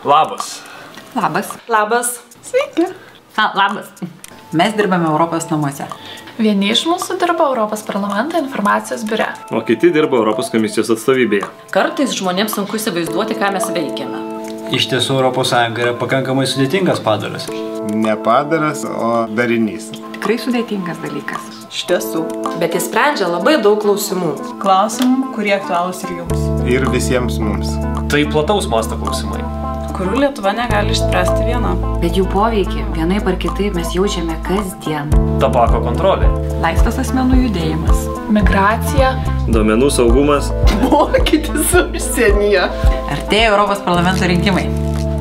Labas. Labas. Labas. Sveiki. Labas. Mes dirbame Europos namuose. Vieni iš mūsų dirba Europos parlamento informacijos biure. O kiti dirba Europos komisijos atstovybėje. Kartais žmonėms sunku įsivaizduoti, ką mes veikiame. Iš tiesų, ES yra pakankamai sudėtingas padaras. Ne padaras, o darinys. Tikrai sudėtingas dalykas. Iš tiesų. Bet jis sprendžia labai daug klausimų. Klausimų, kurie aktualūs ir jums. Ir visiems mums. Tai plataus masto klausimai. Kurių Lietuva negali išspręsti viena. Bet jų poveikį vienaip ar kitaip mes jaučiame kasdien. Tabako kontrolė. Laisvas asmenų judėjimas. Migracija. Duomenų saugumas. Mokytis užsienyje. Artėja Europos parlamento rinkimai.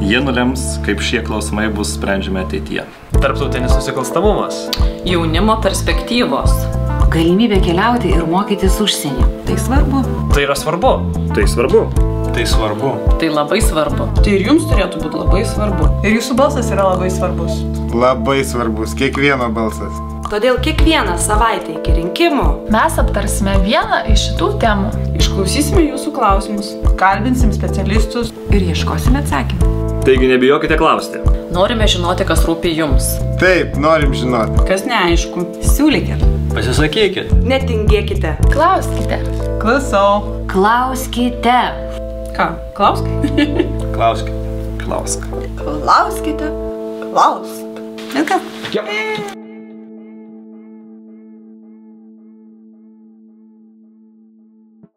Jie nulems, kaip šie klausimai bus sprendžiami ateityje. Tarptautinis nusikalstamumas. Jaunimo perspektyvos. Galimybė keliauti ir mokytis užsienį. Tai svarbu. Tai yra svarbu. Tai svarbu. Tai svarbu. Tai labai svarbu. Tai ir jums turėtų būti labai svarbu. Ir jūsų balsas yra labai svarbus. Labai svarbus, kiekvieno balsas. Todėl kiekvieną savaitę iki rinkimų Mes aptarsime vieną iš šitų temų. Išklausysime jūsų klausimus, kalbinsim specialistus. Ir ieškosime atsakymų. Taigi nebijokite klausti. norime žinoti, kas rūpi jums. Taip, norim žinoti. Kas neaišku. Siūlykit. Pasisakykit. Netingėkite. Klauskite. Klausau. Klauskite. Ką? Klausk? Klauskit. Klausk. Klauskite. Klausk. Viskas.